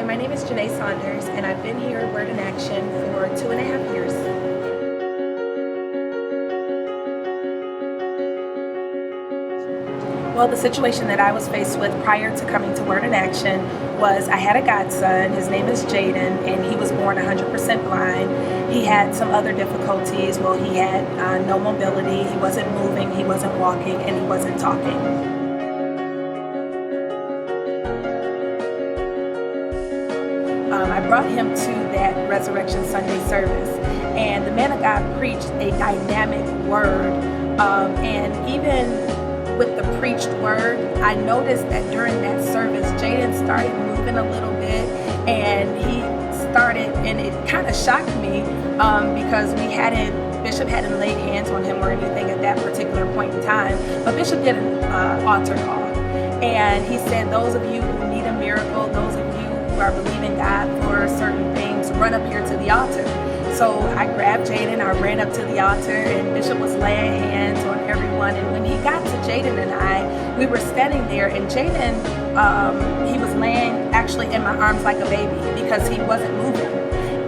my name is Janae Saunders, and I've been here at Word in Action for 2.5 years. Well, the situation that I was faced with prior to coming to Word in Action was I had a godson. His name is Jaden, and he was born 100% blind. He had some other difficulties. Well, he had no mobility. He wasn't moving, he wasn't walking, and he wasn't talking. I brought him to that Resurrection Sunday service, and the man of God preached a dynamic word, and even with the preached word, I noticed that during that service, Jaden started moving a little bit, and it kind of shocked me because Bishop hadn't laid hands on him or anything at that particular point in time, but Bishop did an altar call, and he said, those of you who need a miracle, those of you who are believing God for certain things, run up here to the altar. So I grabbed Jaden, I ran up to the altar, and Bishop was laying hands on everyone. And when he got to Jaden and I, we were standing there, and Jaden, he was laying actually in my arms like a baby because he wasn't moving.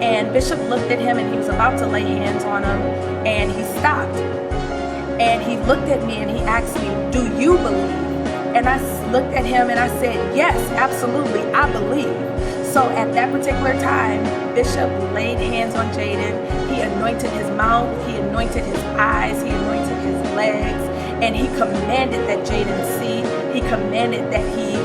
And Bishop looked at him, and he was about to lay hands on him, and he stopped. And he looked at me, and he asked me, "Do you believe?" And I looked at him, and I said, "Yes, absolutely, I believe." So at that particular time, Bishop laid hands on Jaden. He anointed his mouth, he anointed his eyes, he anointed his legs, and he commanded that Jaden see. He commanded that he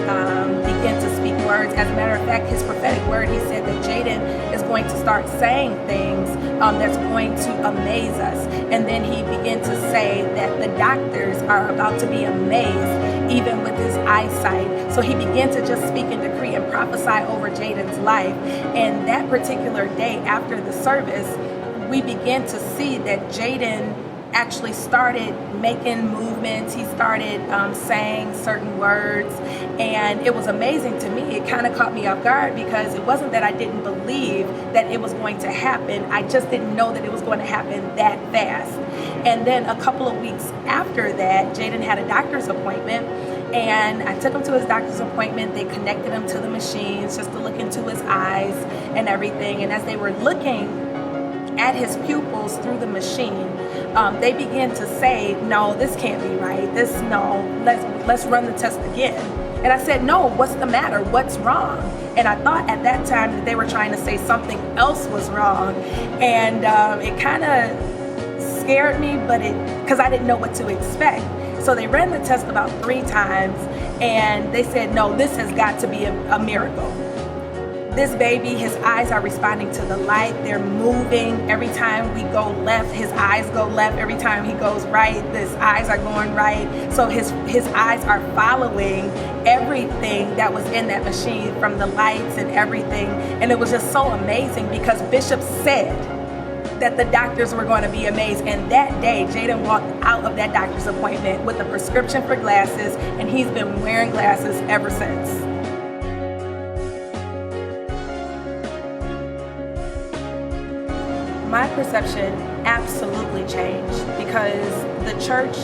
begin to speak words. As a matter of fact, his prophetic word, he said that Jaden is going to start saying things that's going to amaze us. And then he began to say that the doctors are about to be amazed, even with his eyesight. So he began to just speak and decree and prophesy over Jaden's life. And that particular day after the service, we began to see that Jaden actually started making movements. He started saying certain words, and it was amazing to me. It kind of caught me off guard because it wasn't that I didn't believe that it was going to happen. I just didn't know that it was going to happen that fast. And then a couple of weeks after that, Jaden had a doctor's appointment, and I took him to his doctor's appointment. They connected him to the machines just to look into his eyes and everything. And as they were looking at his pupils through the machine, they began to say, "No, this can't be right. Let's run the test again." And I said, "No, what's the matter? What's wrong?" And I thought at that time that they were trying to say something else was wrong, and it kind of scared me, because I didn't know what to expect. So they ran the test about 3 times, and they said, "No, this has got to be a miracle. This baby, his eyes are responding to the light. They're moving. Every time we go left, his eyes go left. Every time he goes right, his eyes are going right." So his eyes are following everything that was in that machine, from the lights and everything. And it was just so amazing because Bishop said that the doctors were going to be amazed. And that day, Jaden walked out of that doctor's appointment with a prescription for glasses, and he's been wearing glasses ever since. My perception absolutely changed because the church,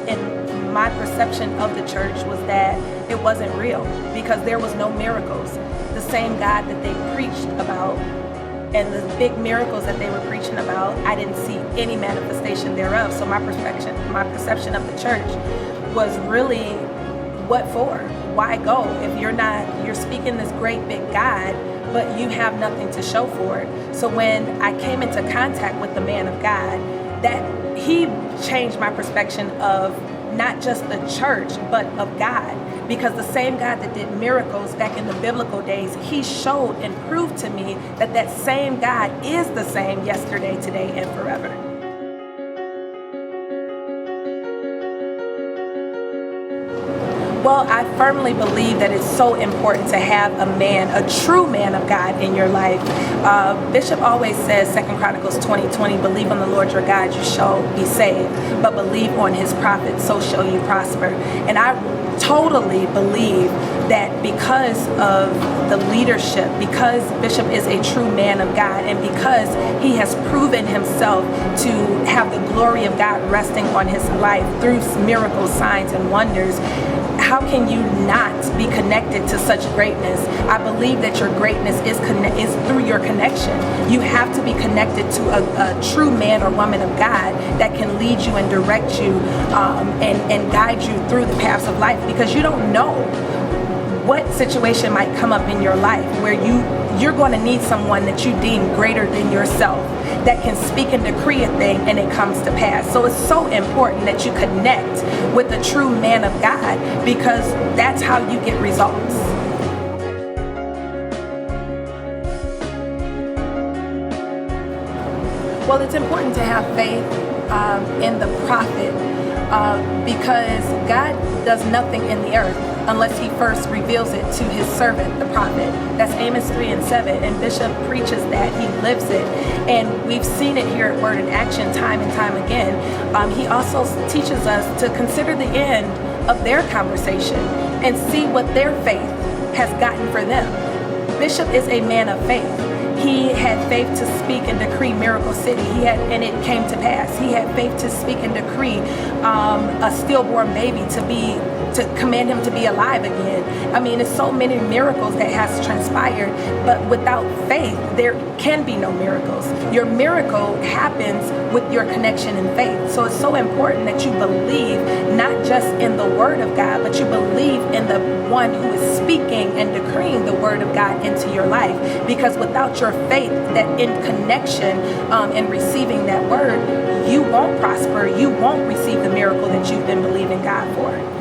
and my perception of the church was that it wasn't real because there was no miracles. The same God that they preached about and the big miracles that they were preaching about, I didn't see any manifestation thereof. So my perception of the church was really, what for? Why go if you're speaking this great big God, but you have nothing to show for it? So when I came into contact with the man of God, that he changed my perception of not just the church, but of God. Because the same God that did miracles back in the biblical days, he showed and proved to me that that same God is the same yesterday, today, and forever. Well, I firmly believe that it's so important to have a true man of God in your life. Bishop always says, 2 Chronicles 20:20, "Believe on the Lord your God, you shall be saved, but believe on his prophets, so shall you prosper." And I totally believe that because of the leadership, because Bishop is a true man of God, and because he has proven himself to have the glory of God resting on his life through miracles, signs, and wonders, how can you not be connected to such greatness? I believe that your greatness is through your connection. You have to be connected to a true man or woman of God that can lead you and direct you and guide you through the paths of life, because you don't know what situation might come up in your life where you're going to need someone that you deem greater than yourself, that can speak and decree a thing and it comes to pass. So it's so important that you connect with a true man of God, because that's how you get results. Well, it's important to have faith in the prophet because God does nothing in the earth unless he first reveals it to his servant, the prophet. That's Amos 3:7, and Bishop preaches that, he lives it. And we've seen it here at Word in Action time and time again. He also teaches us to consider the end of their conversation and see what their faith has gotten for them. Bishop is a man of faith. He had faith to speak and decree Miracle City. And it came to pass. He had faith to speak and decree a stillborn baby to command him to be alive again. I mean, it's so many miracles that has transpired, but without faith, there can be no miracles. Your miracle happens with your connection in faith. So it's so important that you believe not just in the word of God, but you believe in the one who is speaking and decreeing the word of God into your life. Because without your faith, that in connection and receiving that word, you won't prosper. You won't receive the miracle that you've been believing God for.